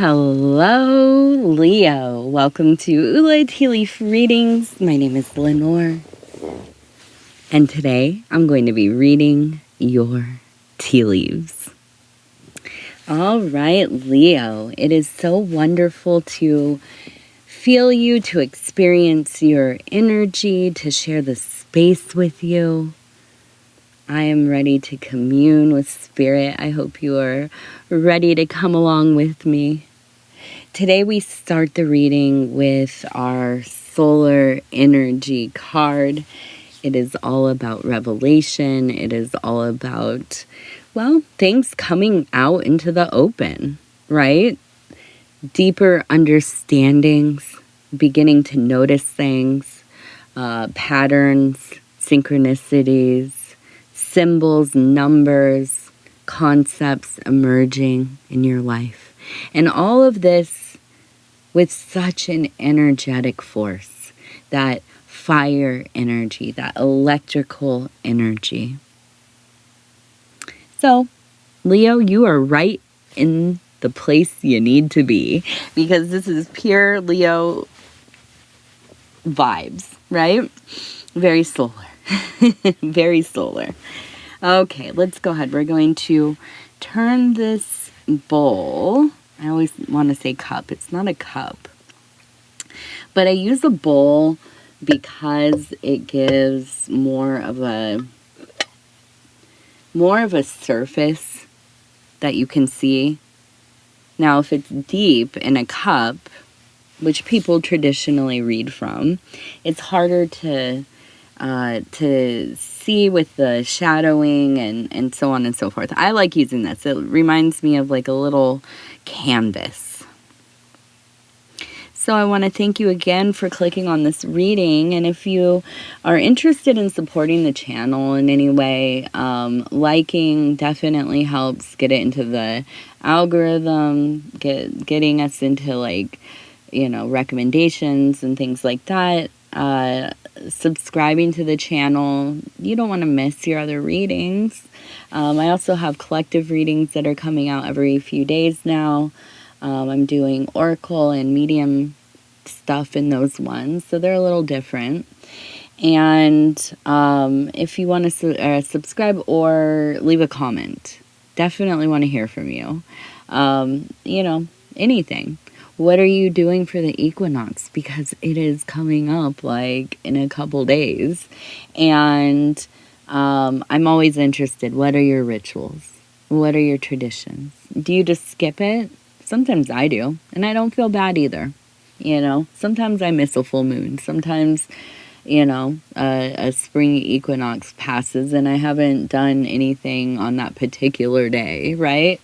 Hello, Leo. Welcome to Ula Tea Leaf Readings. My name is Lenor, and today I'm going to be reading your tea leaves. All right, Leo, it is so wonderful to feel you, to experience your energy, to share the space with you. I am ready to commune with Spirit. I hope you are ready to come along with me. Today we start the reading with our solar energy card. It is all about revelation. It is all about, things coming out into the open, right? Deeper understandings, beginning to notice things, patterns, synchronicities, symbols, numbers, concepts emerging in your life. And all of this with such an energetic force, that fire energy, that electrical energy. So, Leo, you are right in the place you need to be, because this is pure Leo vibes, right? Very solar. Very solar. Okay, let's go ahead. We're going to turn this bowl. I always want to say cup. It's not a cup. But I use a bowl because it gives more of a surface that you can see. Now, if it's deep in a cup, which people traditionally read from, it's harder to see with the shadowing and so on and so forth. I like using this. It reminds me of like a little canvas. So I want to thank you again for clicking on this reading. And if you are interested in supporting the channel in any way, liking definitely helps get it into the algorithm, getting us into recommendations and things like that. Subscribing to the channel. You don't want to miss your other readings. I also have collective readings that are coming out every few days now. I'm doing oracle and medium stuff in those ones, so they're a little different. And if you want to subscribe or leave a comment, definitely want to hear from you. Anything. What are you doing for the equinox? Because it is coming up in a couple days. And I'm always interested. What are your rituals? What are your traditions? Do you just skip it? Sometimes I do. And I don't feel bad either. Sometimes I miss a full moon. Sometimes, a spring equinox passes and I haven't done anything on that particular day, right?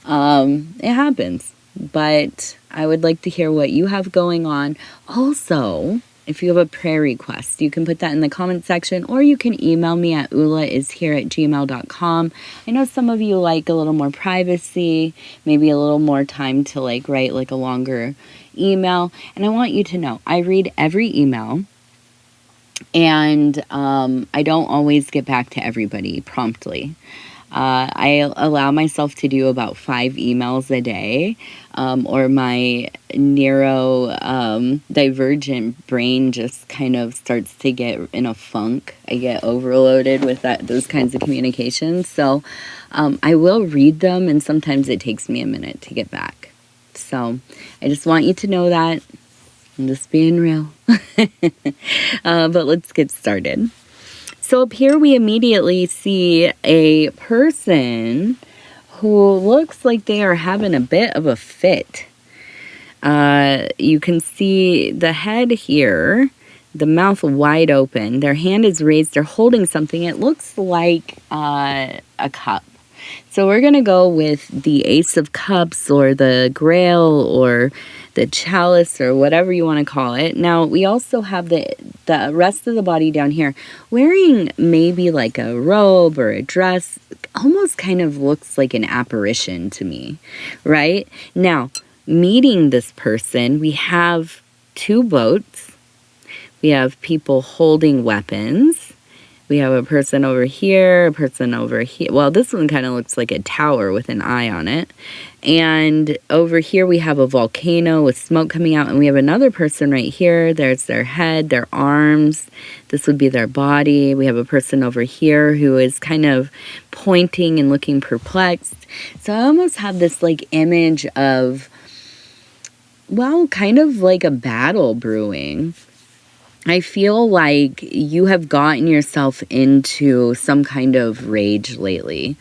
It happens. But I would like to hear what you have going on. Also, if you have a prayer request, you can put that in the comment section, or you can email me at ulaishere@gmail.com. I know some of you like a little more privacy, maybe a little more time to write a longer email. And I want you to know, I read every email, and I don't always get back to everybody promptly. I allow myself to do about 5 emails a day, or my neurodivergent brain just kind of starts to get in a funk. I get overloaded with those kinds of communications. So I will read them, and sometimes it takes me a minute to get back. So I just want you to know that. I'm just being real. But let's get started. So up here we immediately see a person who looks like they are having a bit of a fit. You can see the head here, the mouth wide open. Their hand is raised. They're holding something. It looks like a cup. So we're going to go with the Ace of Cups or the Grail or the Chalice or whatever you want to call it. Now, we also have the rest of the body down here wearing maybe like a robe or a dress. Almost kind of looks like an apparition to me, right? Now, meeting this person, we have 2 boats. We have people holding weapons. We have a person over here, a person over here. Well, this one kind of looks like a tower with an eye on it. And over here we have a volcano with smoke coming out, and we have another person right here. There's their head, their arms. This would be their body. We have a person over here who is kind of pointing and looking perplexed. So I almost have this like image of, well, kind of like a battle brewing. I feel like you have gotten yourself into some kind of rage lately.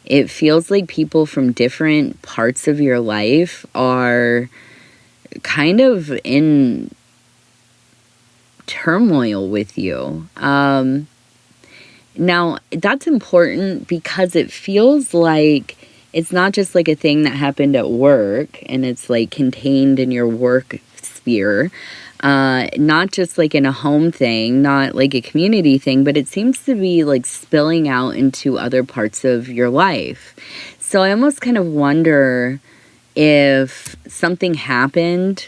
It feels like people from different parts of your life are kind of in turmoil with you. Now, that's important because it feels like it's not just like a thing that happened at work and it's like contained in your work sphere. Not just like in a home thing, not like a community thing, but it seems to be like spilling out into other parts of your life. So I almost kind of wonder if something happened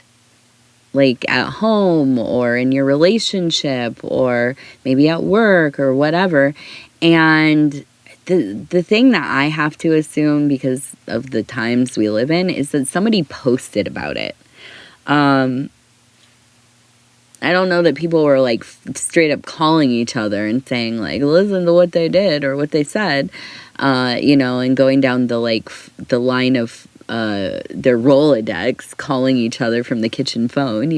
like at home or in your relationship or maybe at work or whatever. And the thing that I have to assume because of the times we live in is that somebody posted about it. I don't know that people were like straight up calling each other and saying like, listen to what they did or what they said, and going down the line of their Rolodex, calling each other from the kitchen phone,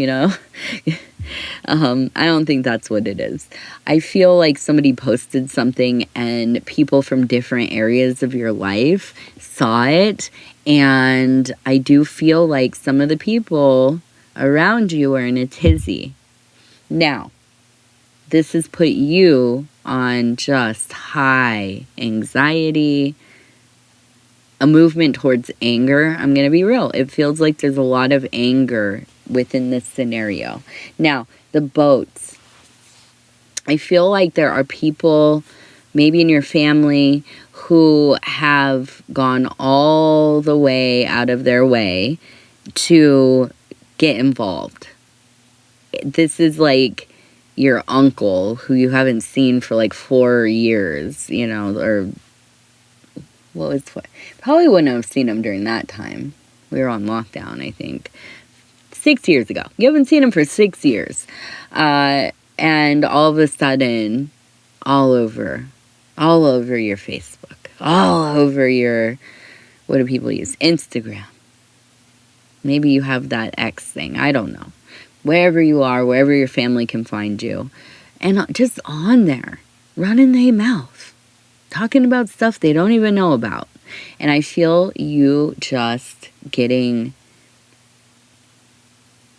I don't think that's what it is. I feel like somebody posted something and people from different areas of your life saw it. And I do feel like some of the people around you are in a tizzy. Now, this has put you on just high anxiety, a movement towards anger. I'm going to be real. It feels like there's a lot of anger within this scenario. Now, the boats. I feel like there are people, maybe in your family, who have gone all the way out of their way to get involved. This is like your uncle who you haven't seen for like 4 years, or probably wouldn't have seen him during that time. We were on lockdown, I think. 6 years ago. You haven't seen him for 6 years. And all of a sudden, all over your Facebook, all over your, what do people use? Instagram. Maybe you have that X thing. I don't know. Wherever you are, wherever your family can find you. And just on there, running their mouth. Talking about stuff they don't even know about. And I feel you just getting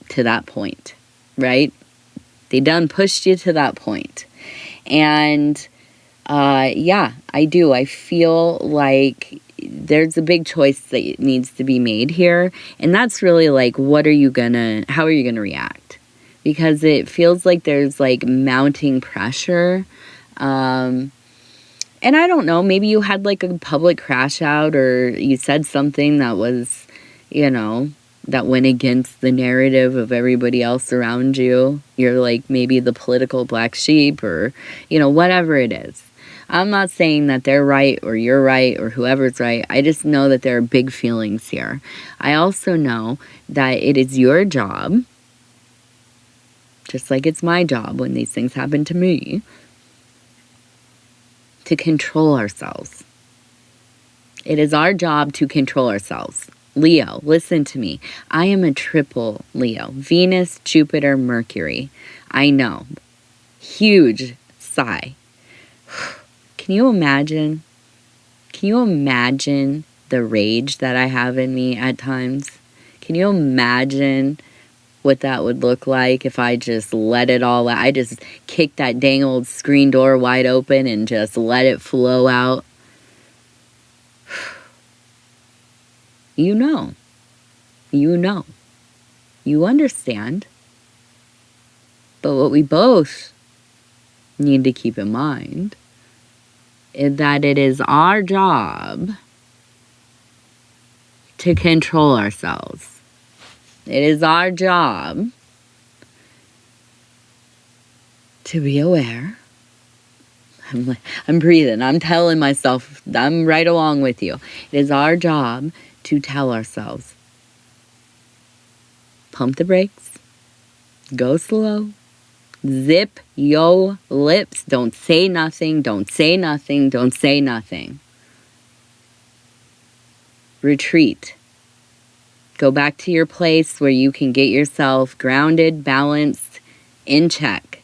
to that point, right? They done pushed you to that point. And I do. I feel like there's a big choice that needs to be made here. And that's really like, how are you going to react? Because it feels like there's like mounting pressure. And I don't know, maybe you had like a public crash out or you said something that was, that went against the narrative of everybody else around you. You're like maybe the political black sheep or, whatever it is. I'm not saying that they're right or you're right or whoever's right. I just know that there are big feelings here. I also know that it is your job, just like it's my job when these things happen to me, to control ourselves. It is our job to control ourselves. Leo, listen to me. I am a triple Leo. Venus, Jupiter, Mercury. I know. Huge sigh. Can you imagine? Can you imagine the rage that I have in me at times? Can you imagine what that would look like if I just let it all out? I just kicked that dang old screen door wide open and just let it flow out. You know. You understand. But what we both need to keep in mind is that it is our job to control ourselves. It is our job to be aware I'm breathing. I'm telling myself, I'm right along with you. It is our job to tell ourselves, pump the brakes, go slow, zip yo lips, don't say nothing, don't say nothing, don't say nothing. Retreat. Go back to your place where you can get yourself grounded, balanced, in check.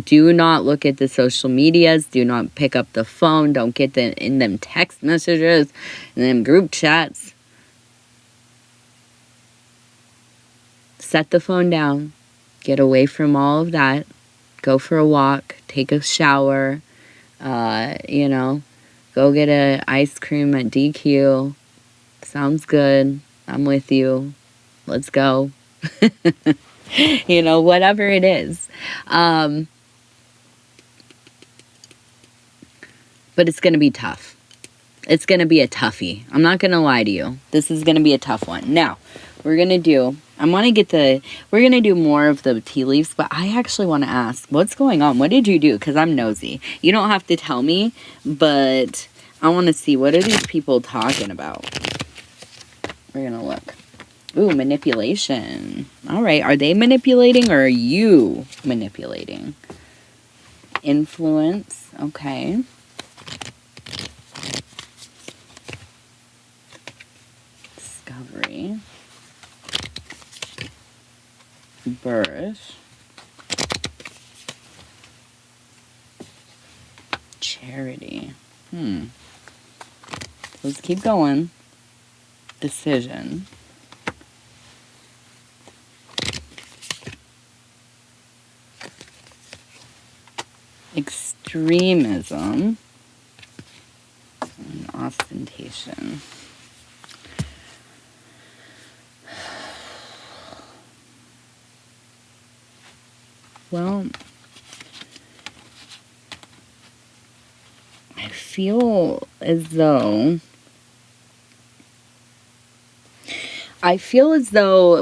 Do not look at the social medias. Do not pick up the phone. Don't get in them text messages and them group chats. Set the phone down. Get away from all of that. Go for a walk. Take a shower. Go get an ice cream at DQ. Sounds good. I'm with you. Let's go. Whatever it is. But it's going to be tough. It's going to be a toughie. I'm not going to lie to you. This is going to be a tough one. Now, we're going to do more of the tea leaves, but I actually want to ask, what's going on? What did you do? Because I'm nosy. You don't have to tell me, but I want to see, what are these people talking about? We're going to look. Ooh, manipulation. All right. Are they manipulating or are you manipulating? Influence. Okay. Discovery. Birth. Charity. Let's keep going. Decision. Extremism. And ostentation. Well, I feel as though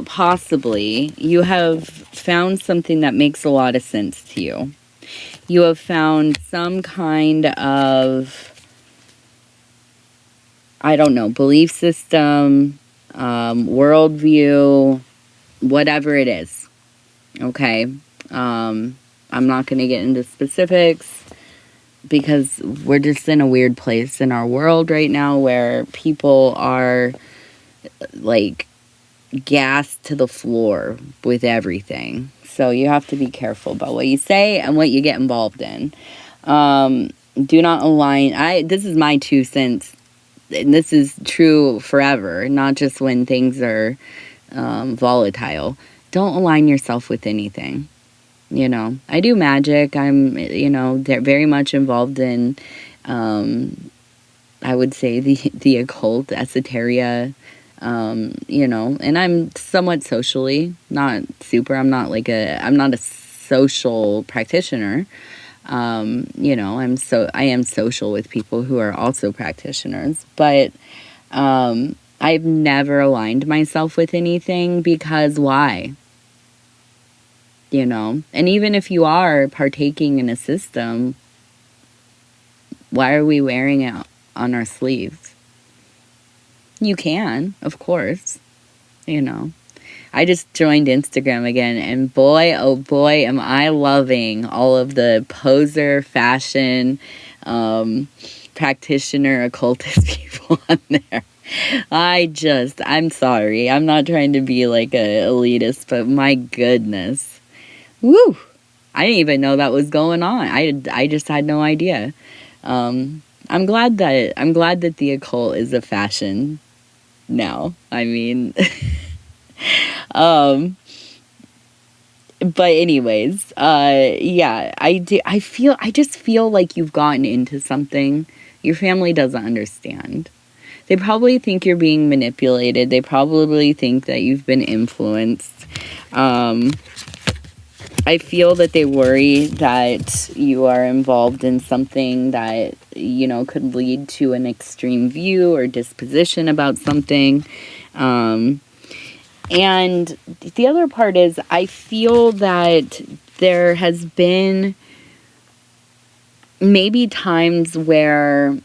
possibly you have found something that makes a lot of sense to you. You have found some kind of, I don't know, belief system, worldview, whatever it is. Okay? I'm not going to get into specifics because we're just in a weird place in our world right now where people are like gassed to the floor with everything. So you have to be careful about what you say and what you get involved in. Do not align. This is my 2 cents. And this is true forever, not just when things are volatile. Don't align yourself with anything. I do magic. I'm, they're very much involved in, I would say the occult, esoteria, and I'm somewhat socially, not super, I'm not a social practitioner. I am social with people who are also practitioners, but, I've never aligned myself with anything because why? And even if you are partaking in a system, why are we wearing it on our sleeves? You can, of course, I just joined Instagram again, and boy, oh boy, am I loving all of the poser, fashion, practitioner, occultist people on there. I'm sorry. I'm not trying to be like a elitist, but my goodness. Woo! I didn't even know that was going on. I just had no idea. I'm glad that the occult is a fashion now. I mean, but anyways, yeah, I just feel like you've gotten into something your family doesn't understand. They probably think you're being manipulated. They probably think that you've been influenced. I feel that they worry that you are involved in something that, could lead to an extreme view or disposition about something. And the other part is I feel that there has been maybe times where,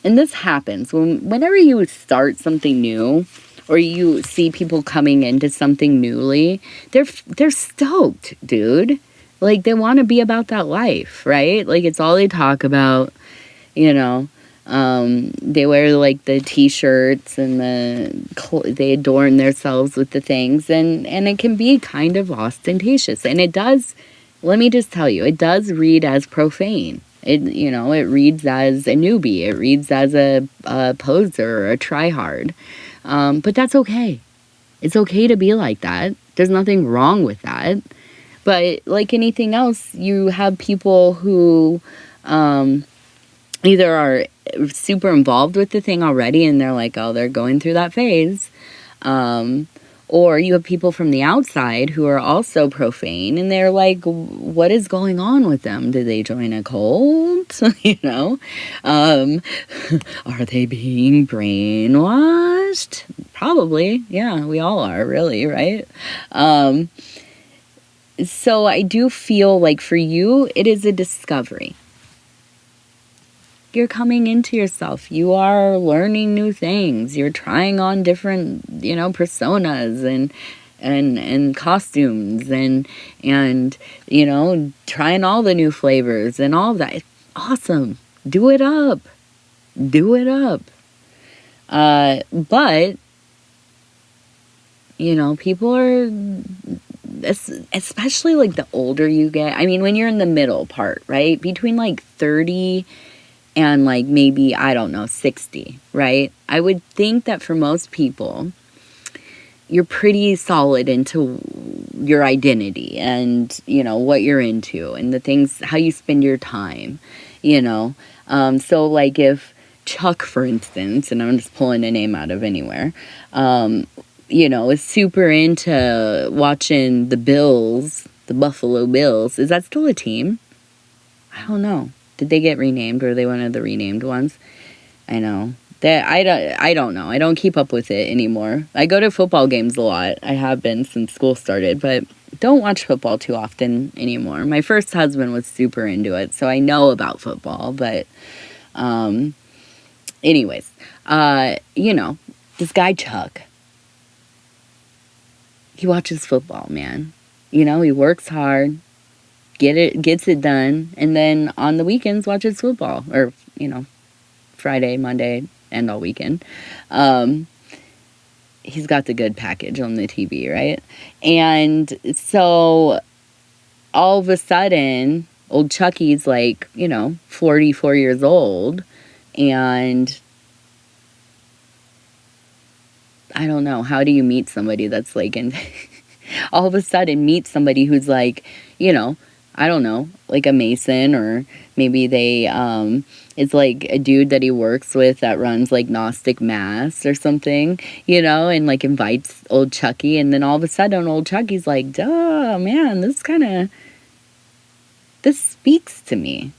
and this happens whenever you start something new, or you see people coming into something newly, they're stoked, dude. Like, they want to be about that life, right? Like, it's all they talk about, you know. They wear like the t-shirts and they adorn themselves with the things, and it can be kind of ostentatious, and it does, let me just tell you, it does read as profane. It, it reads as a newbie, it reads as a poser or a tryhard, but that's okay. It's okay to be like that. There's nothing wrong with that. But like anything else, you have people who either are super involved with the thing already and they're like, oh, they're going through that phase. Or you have people from the outside who are also profane and they're like, what is going on with them? Did they join a cult? Are they being brainwashed? Probably. Yeah, we all are, really, right? So I do feel like for you, it is a discovery. You're coming into yourself. You are learning new things. You're trying on different, personas and costumes and trying all the new flavors and all of that. It's awesome. Do it up. Do it up. But people are, especially like the older you get. I mean, when you're in the middle part, right? Between like 30 and like maybe, I don't know, 60, right? I would think that for most people, you're pretty solid into your identity and, what you're into and the things, how you spend your time, So like if Chuck, for instance, and I'm just pulling a name out of anywhere, is super into watching the Bills, the Buffalo Bills. Is that still a team? I don't know. Did they get renamed? Or are they one of the renamed ones? I know. I don't know. I don't keep up with it anymore. I go to football games a lot. I have been since school started, but don't watch football too often anymore. My first husband was super into it, so I know about football. But anyways, this guy Chuck, he watches football, man. He works hard. Gets it done, and then on the weekends watches football, or Friday, Monday, and all weekend. He's got the good package on the TV, right? And so all of a sudden, old Chucky's like 44 years old, and I don't know, how do you meet somebody that's like in all of a sudden meet somebody who's like, I don't know, like a Mason, or maybe they, it's like a dude that he works with that runs like Gnostic Mass or something, and like invites old Chucky. And then all of a sudden old Chucky's like, duh, man, this speaks to me.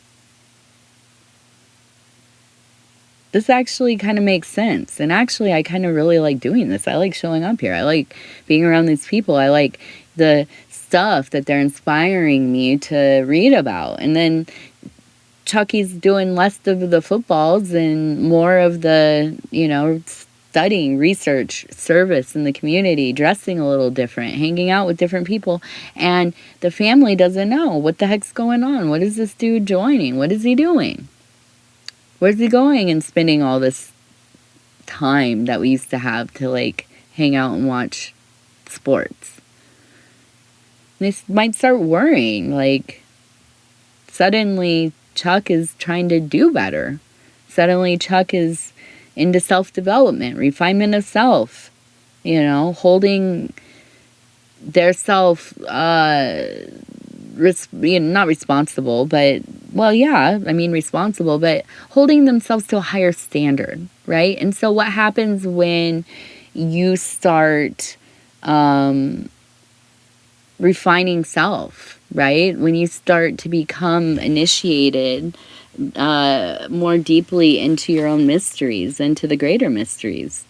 This actually kind of makes sense. And actually, I kind of really like doing this. I like showing up here. I like being around these people. I like the stuff that they're inspiring me to read about. And then Chucky's doing less of the footballs and more of the, studying, research, service in the community, dressing a little different, hanging out with different people. And the family doesn't know what the heck's going on. What is this dude joining? What is he doing? Where's he going and spending all this time that we used to have to like hang out and watch sports? They might start worrying, like, suddenly Chuck is trying to do better. Suddenly Chuck is into self-development, refinement of self, holding their self, not responsible, but, responsible, but holding themselves to a higher standard, right? And so what happens when you start refining self, right? When you start to become initiated more deeply into your own mysteries, into the greater mysteries.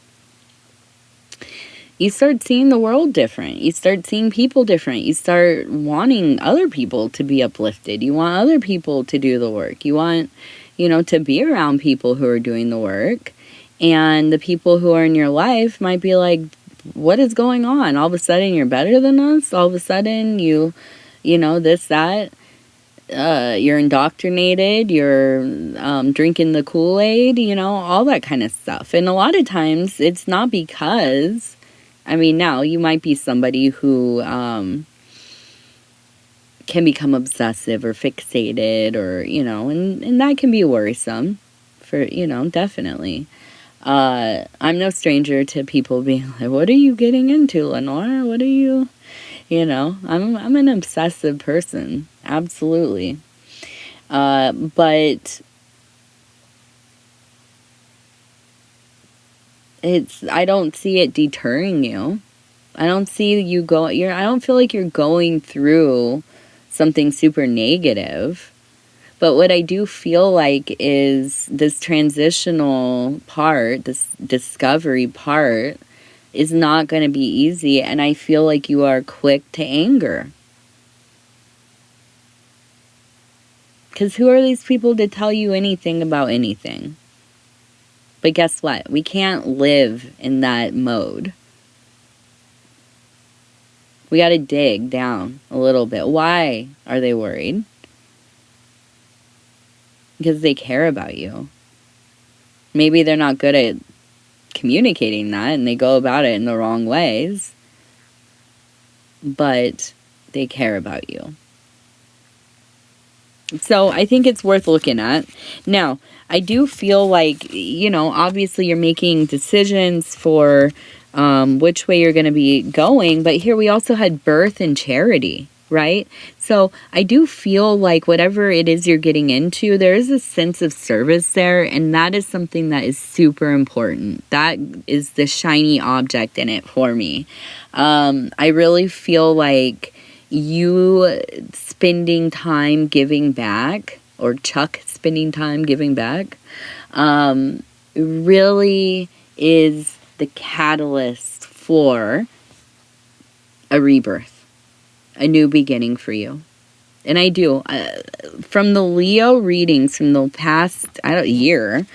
you start seeing the world different. You start seeing people different. You start wanting other people to be uplifted. You want other people to do the work. You want, to be around people who are doing the work. And the people who are in your life might be like, what is going on? All of a sudden you're better than us. All of a sudden this, that. You're indoctrinated, you're drinking the Kool-Aid, all that kind of stuff. And a lot of times it's not because, now you might be somebody who can become obsessive or fixated or, and that can be worrisome for, definitely. I'm no stranger to people being like, what are you getting into, Lenor? What are you... I'm an obsessive person. Absolutely. But I don't see it deterring you. I don't see you I don't feel like you're going through something super negative. But what I do feel like is this transitional part, this discovery part, is not going to be easy, and I feel like you are quick to anger. Because who are these people to tell you anything about anything? But guess what? We can't live in that mode. We got to dig down a little bit. Why are they worried? Because they care about you. Maybe they're not good at communicating that and they go about it in the wrong ways, but they care about you. So I think it's worth looking at. Now, I do feel like, obviously you're making decisions for which way you're going to be going, but here we also had birth and charity, right? So I do feel like whatever it is you're getting into, there is a sense of service there, and that is something that is super important. That is the shiny object in it for me. I really feel like you spending time giving back, or Chuck spending time giving back, really is the catalyst for a rebirth. A new beginning for you. And I do. From the Leo readings from the past year,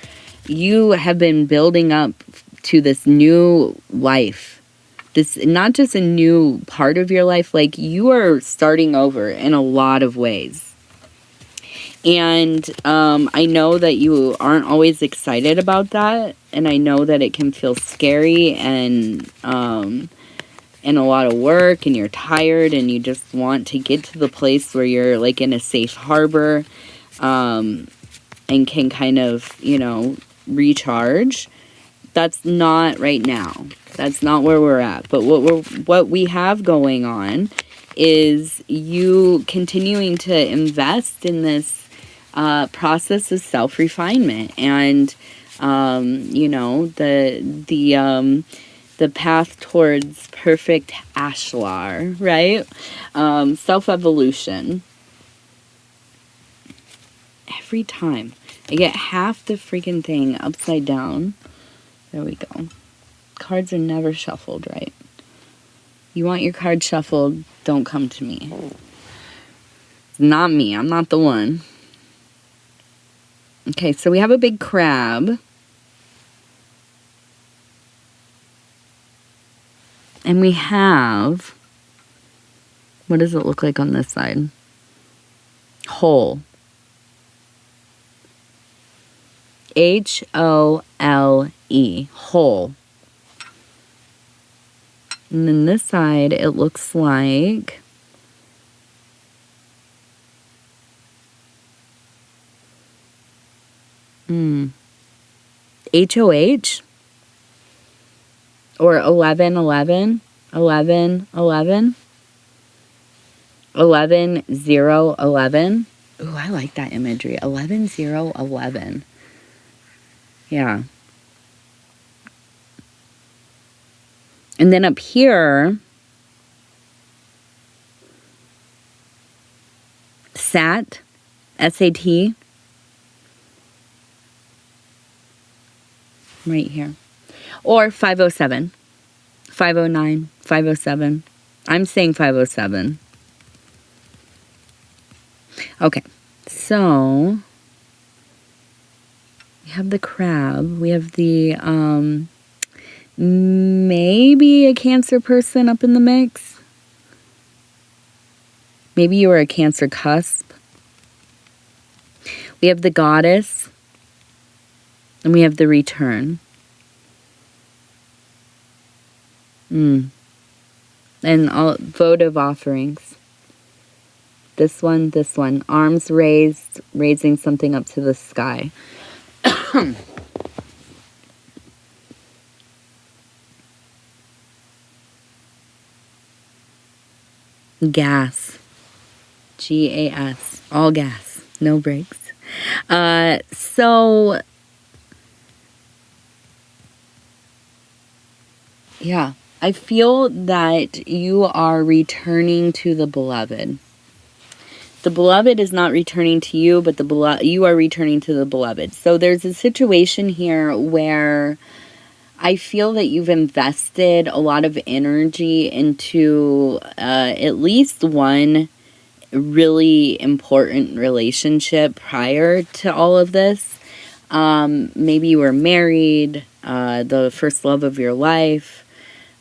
you have been building up to this new life. This, not just a new part of your life, like you are starting over in a lot of ways. And I know that you aren't always excited about that. And I know that it can feel scary and a lot of work, and you're tired and you just want to get to the place where you're like in a safe harbor and can kind of, recharge. That's not right now. That's not where we're at. But what we have going on is you continuing to invest in this process of self-refinement and the path towards perfect ashlar, right? Self-evolution. Every time I get half the freaking thing upside down. There we go. Cards are never shuffled right. You want your card shuffled, don't come to me. It's not me. I'm not the one. Okay, so we have a big crab. And we have, what does it look like on this side? Hole. H-O-L-E. Hole. And then this side, it looks like H-O-H. Or 11, 11, 11, 11, 11, 0, 11. Ooh, I like that imagery. 11, 0, 11. Yeah. And then up here, SAT, S-A-T. Right here. Or 507. 509, 507. I'm saying 507. Okay, so we have the crab. We have the maybe a Cancer person up in the mix. Maybe you are a Cancer cusp. We have the Goddess. And we have the Return. And all votive offerings. This one. Arms raised, raising something up to the sky. Gas. GAS. All gas. No brakes. So, yeah. I feel that you are returning to the beloved. The beloved is not returning to you, but you are returning to the beloved. So there's a situation here where I feel that you've invested a lot of energy into at least one really important relationship prior to all of this. Maybe you were married, the first love of your life.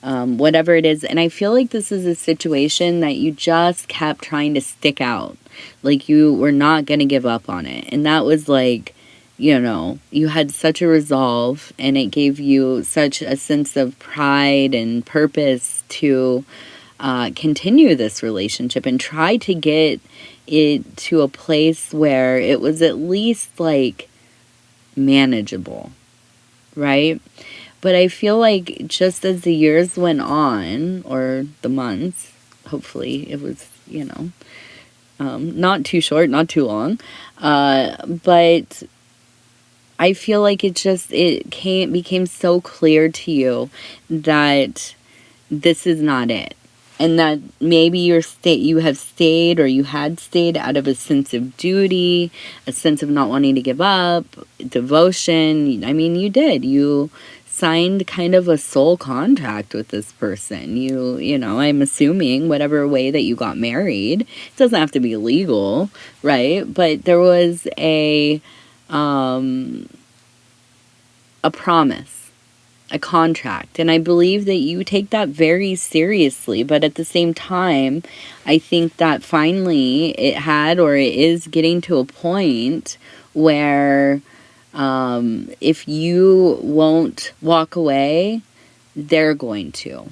Whatever it is. And I feel like this is a situation that you just kept trying to stick out. Like you were not going to give up on it. And that was like, you had such a resolve, and it gave you such a sense of pride and purpose to continue this relationship and try to get it to a place where it was at least like manageable, right? But I feel like just as the years went on, or the months, hopefully it was, not too short, not too long. But I feel like it became so clear to you that this is not it. And that maybe you have stayed, or you had stayed out of a sense of duty, a sense of not wanting to give up, devotion. I mean, you did. You signed kind of a soul contract with this person. I'm assuming whatever way that you got married, it doesn't have to be legal, right? But there was a promise, a contract. And I believe that you take that very seriously. But at the same time, I think that finally it is getting to a point where if you won't walk away, they're going to,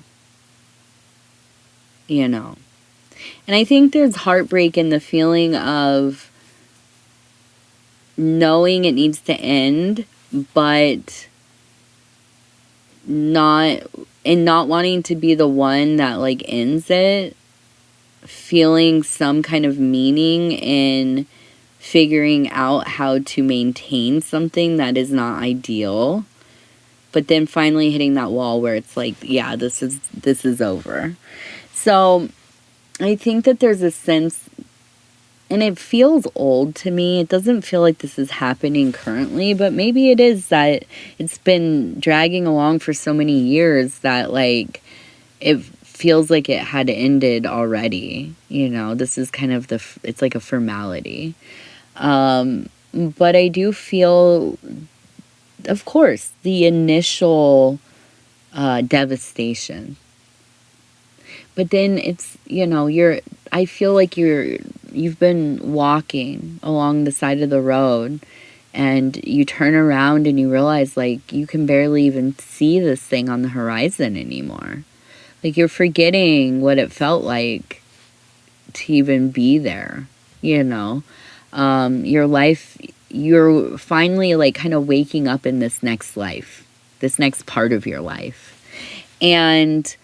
And I think there's heartbreak in the feeling of knowing it needs to end, but not wanting to be the one that like ends it, feeling some kind of meaning in figuring out how to maintain something that is not ideal, but then finally hitting that wall where it's like, yeah, this is over. So I think that there's a sense, and it feels old to me. It doesn't feel like this is happening currently, but maybe it is that it's been dragging along for so many years that like it feels like it had ended already. This is kind of it's like a formality. But I do feel, of course, the initial devastation. But then it's, I feel like you've been walking along the side of the road, and you turn around and you realize like you can barely even see this thing on the horizon anymore. Like you're forgetting what it felt like to even be there, your life, you're finally like kind of waking up in this next life, this next part of your life. And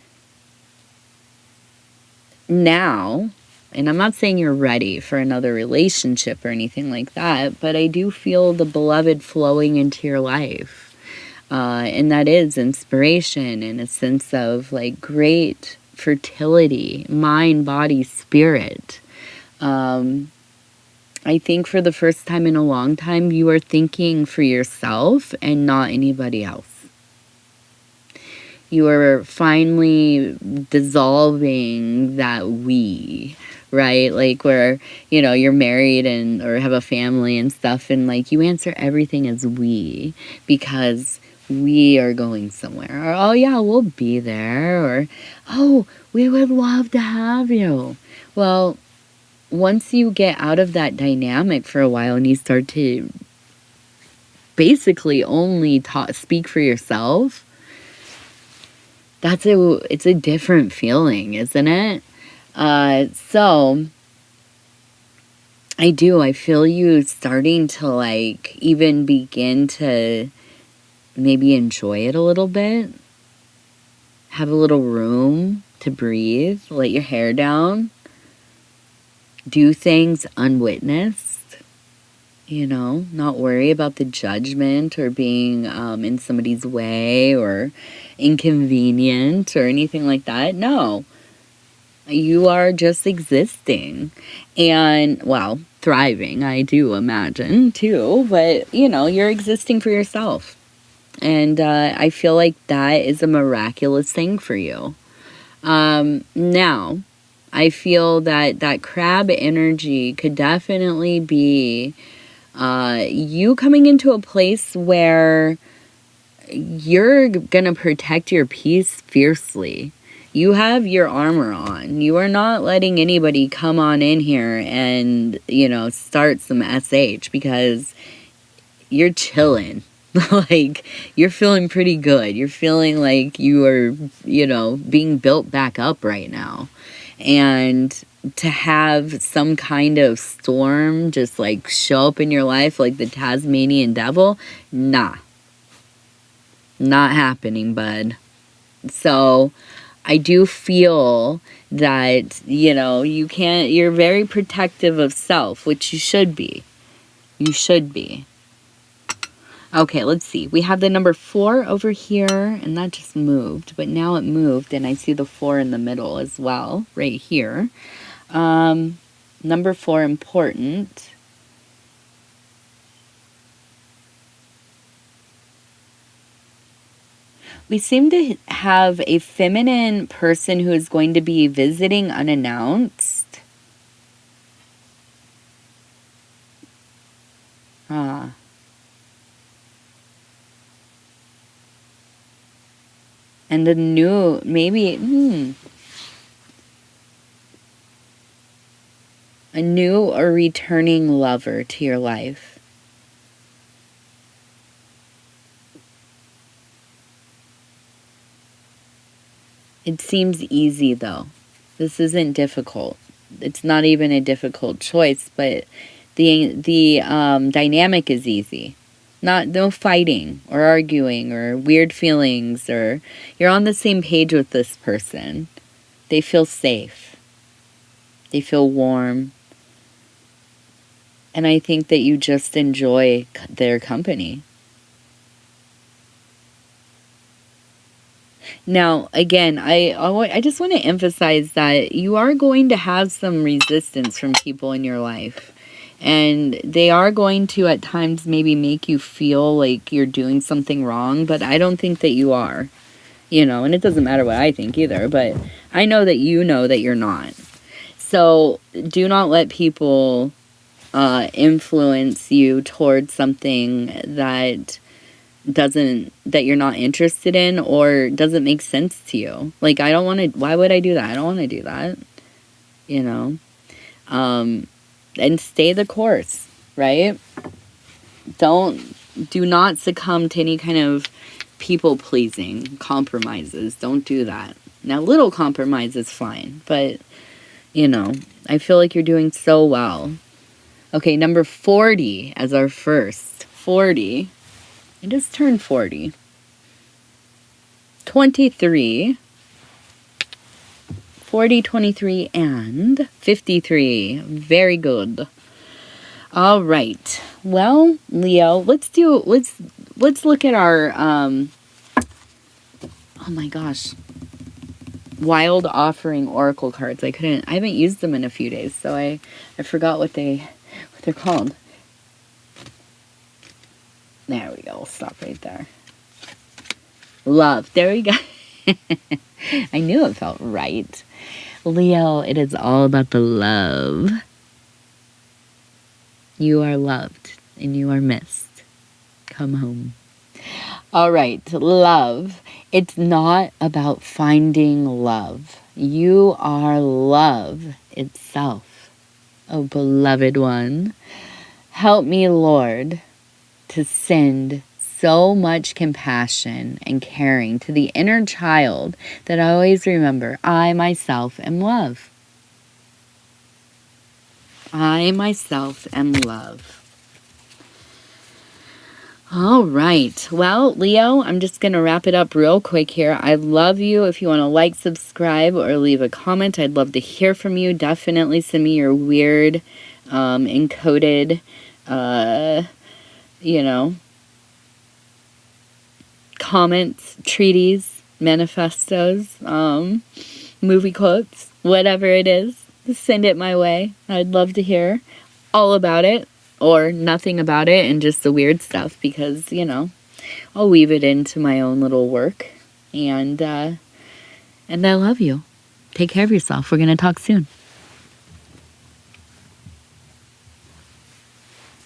now, and I'm not saying you're ready for another relationship or anything like that, but I do feel the beloved flowing into your life. And that is inspiration and a sense of like great fertility, mind, body, spirit. I think for the first time in a long time, you are thinking for yourself and not anybody else. You are finally dissolving that we, right? Like where, you know, you're married and or have a family and stuff, and like you answer everything as we because we are going somewhere. Or, oh yeah, we'll be there. Or, oh, we would love to have you. Well, once you get out of that dynamic for a while and you start to basically only speak for yourself, it's a different feeling, isn't it? So I feel you starting to like even begin to maybe enjoy it a little bit. Have a little room to breathe, let your hair down, do things unwitnessed, you know, not worry about the judgment or being in somebody's way or inconvenient or anything like that. No, you are just existing and, well, thriving, I do imagine too, but you know, you're existing for yourself. And I feel like that is a miraculous thing for you. Now, I feel that crab energy could definitely be you coming into a place where you're going to protect your peace fiercely. You have your armor on. You are not letting anybody come on in here and, you know, start some SH because you're chilling. Like, you're feeling pretty good. You're feeling like you are, you know, being built back up right now. And to have some kind of storm just like show up in your life like the Tasmanian devil, nah. Not happening, bud. So I do feel that, you know, you're very protective of self, which you should be. You should be. Okay, let's see. We have the number 4 over here, and that just moved, but now it moved, and I see the 4 in the middle as well, right here. Number 4, important. We seem to have a feminine person who is going to be visiting unannounced. And the new, maybe, a new or returning lover to your life. It seems easy, though. This isn't difficult. It's not even a difficult choice, but the dynamic is easy. No fighting or arguing or weird feelings, or you're on the same page with this person. They feel safe. They feel warm. And I think that you just enjoy their company. Now, again, I just want to emphasize that you are going to have some resistance from people in your life. And they are going to, at times, maybe make you feel like you're doing something wrong. But I don't think that you are. You know, and it doesn't matter what I think either. But I know that you know that you're not. So do not let people influence you towards something that you're not interested in or doesn't make sense to you. Like, why would I do that? I don't want to do that. You know? And stay the course, right? Do not succumb to any kind of people-pleasing compromises. Don't do that. Now, little compromise is fine, but, you know, I feel like you're doing so well. Okay, number 40 as our first. 40. I just turned 40. 23. 40, 23, and 53. Very good. All right. Well, Leo, let's look at our oh my gosh. Wild Offering Oracle cards. I haven't used them in a few days, so I forgot what they're called. There we go. We'll stop right there. Love. There we go. I knew it felt right. Leo, it is all about the love. You are loved and you are missed. Come home. All right, love. It's not about finding love. You are love itself. Oh, beloved one, help me, Lord, to send so much compassion and caring to the inner child that I always remember I myself am love. I myself am love. All right. Well, Leo, I'm just going to wrap it up real quick here. I love you. If you want to like, subscribe, or leave a comment, I'd love to hear from you. Definitely send me your weird, encoded, comments, treaties, manifestos, movie quotes, whatever it is. Send it my way. I'd love to hear all about it or nothing about it and just the weird stuff because, I'll weave it into my own little work. And I love you. Take care of yourself. We're going to talk soon.